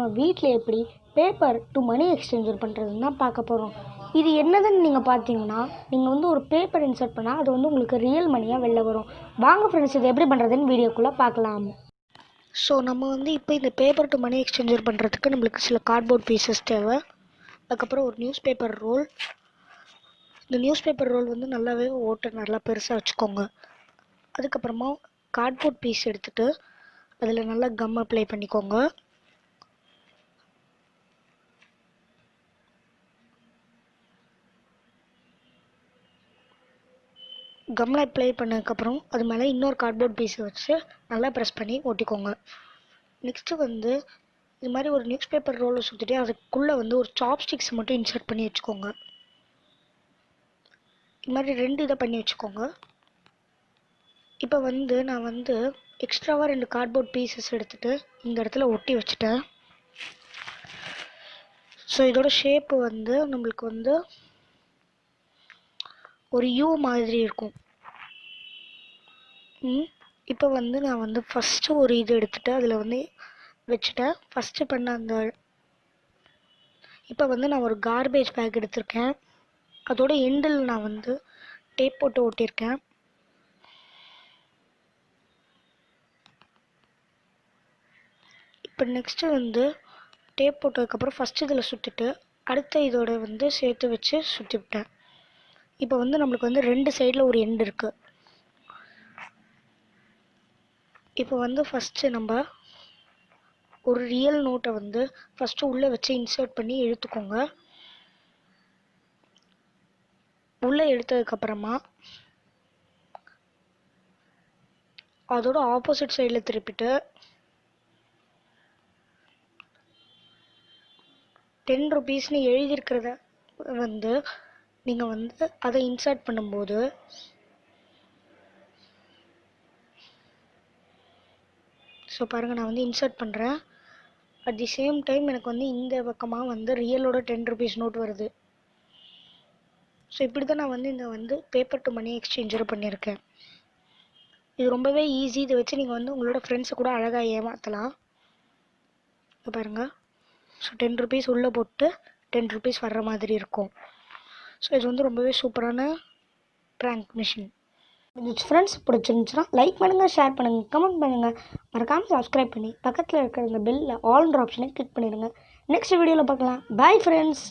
நம்ம வீட்டில் எப்படி பேப்பர் டு மணி எக்ஸ்சேஞ்சர் பண்ணுறதுன்னு தான் பார்க்க போகிறோம். இது என்னதுன்னு நீங்கள் பார்த்தீங்கன்னா, நீங்கள் வந்து ஒரு பேப்பர் இன்சர்ட் பண்ணால் அது வந்து உங்களுக்கு ரியல் மணியாக வெளில வரும். வாங்க ஃப்ரெண்ட்ஸ், இது எப்படி பண்ணுறதுன்னு வீடியோக்குள்ளே பார்க்கலாம். ஸோ நம்ம வந்து இப்போ இந்த பேப்பர் டு மணி எக்ஸ்சேஞ்சர் பண்ணுறதுக்கு நம்மளுக்கு சில கார்ட்போர்ட் பீசஸ் தேவை. அதுக்கப்புறம் ஒரு நியூஸ் பேப்பர் ரோல். இந்த நியூஸ் பேப்பர் ரோல் வந்து நல்லாவே நல்லா பெருசாக வச்சுக்கோங்க. அதுக்கப்புறமா கார்ட்போர்ட் பீஸ் எடுத்துகிட்டு அதில் நல்லா கம் அப்ளை பண்ணிக்கோங்க. கம்மில் அப்ளை பண்ணதுக்கப்புறம் அது மேலே இன்னொரு கார்ட்போர்ட் பீஸை வச்சு நல்லா ப்ரெஸ் பண்ணி ஒட்டிக்கோங்க. நெக்ஸ்ட்டு வந்து இது மாதிரி ஒரு நியூஸ் பேப்பர் ரோலை சுற்றிட்டு அதுக்குள்ளே வந்து ஒரு சாப்ஸ்டிக்ஸ் மட்டும் இன்சர்ட் பண்ணி வச்சுக்கோங்க. இது மாதிரி 2 இதை பண்ணி வச்சுக்கோங்க. இப்போ வந்து நான் வந்து எக்ஸ்ட்ராவாக 2 கார்ட்போர்ட் பீசஸ் எடுத்துகிட்டு இந்த இடத்துல ஒட்டி வச்சுட்டேன். ஸோ இதோட ஷேப்பு வந்து நம்மளுக்கு வந்து ஒரு யூ மாதிரி இருக்கும். இப்போ வந்து நான் வந்து ஃபஸ்ட்டு ஒரு இது எடுத்துகிட்டு அதில் வந்து வச்சுட்டேன். ஃபஸ்ட்டு பண்ண அந்த இப்போ வந்து நான் ஒரு கார்பேஜ் பேக் எடுத்திருக்கேன். அதோட எண்டில் நான் வந்து டேப் போட்டு ஒட்டியிருக்கேன். இப்போ நெக்ஸ்ட்டு வந்து டேப் போட்டதுக்கப்புறம் ஃபஸ்ட்டு இதில் சுற்றிட்டு அடுத்த இதோட வந்து சேர்த்து வச்சு சுற்றி விட்டேன். இப்போ வந்து நம்மளுக்கு வந்து 2 சைடில் ஒரு எண்டு இருக்குது. இப்போ வந்து ஃபஸ்ட்டு நம்ம ஒரு ரியல் நோட்டை வந்து ஃபஸ்ட்டு உள்ளே வச்சு இன்சர்ட் பண்ணி எடுத்துக்கோங்க. உள்ளே எடுத்ததுக்கப்புறமா அதோட ஆப்போசிட் சைடில் திருப்பிட்டு 10 ரூபீஸ்னு எழுதியிருக்கிறத வந்து நீங்கள் வந்து அதை இன்சர்ட் பண்ணும்போது ஸோ பாருங்கள், நான் வந்து இன்சர்ட் பண்ணுறேன். அட் தி சேம் டைம் எனக்கு வந்து இந்த பக்கமாக வந்து ரியலோட 10 ரூபீஸ் நோட் வருது. ஸோ இப்படி தான் நான் வந்து இந்த வந்து பேப்பர் டு மணி எக்ஸ்சேஞ்சர் பண்ணியிருக்கேன். இது ரொம்பவே ஈஸி. இதை வச்சு நீங்கள் வந்து உங்களோட ஃப்ரெண்ட்ஸை கூட அழகாக ஏமாற்றலாம். பாருங்கள், ஸோ 10 ரூபீஸ் உள்ளே போட்டு 10 ரூபீஸ் வர்ற மாதிரி இருக்கும். ஸோ இது வந்து ரொம்பவே சூப்பரான ப்ராங்க் மிஷின். ஃப்ரெண்ட்ஸ் பிடிச்சிருந்துச்சுன்னா லைக் பண்ணுங்கள், ஷேர் பண்ணுங்கள், கமெண்ட் பண்ணுங்கள். மறக்காமல் சப்ஸ்கிரைப் பண்ணி பக்கத்தில் இருக்கிற இந்த பெல்லில் ஆல்ன்ற ஆப்ஷனை கிளிக் பண்ணிடுங்க. நெக்ஸ்ட் வீடியோவில் பார்க்கலாம். Bye friends.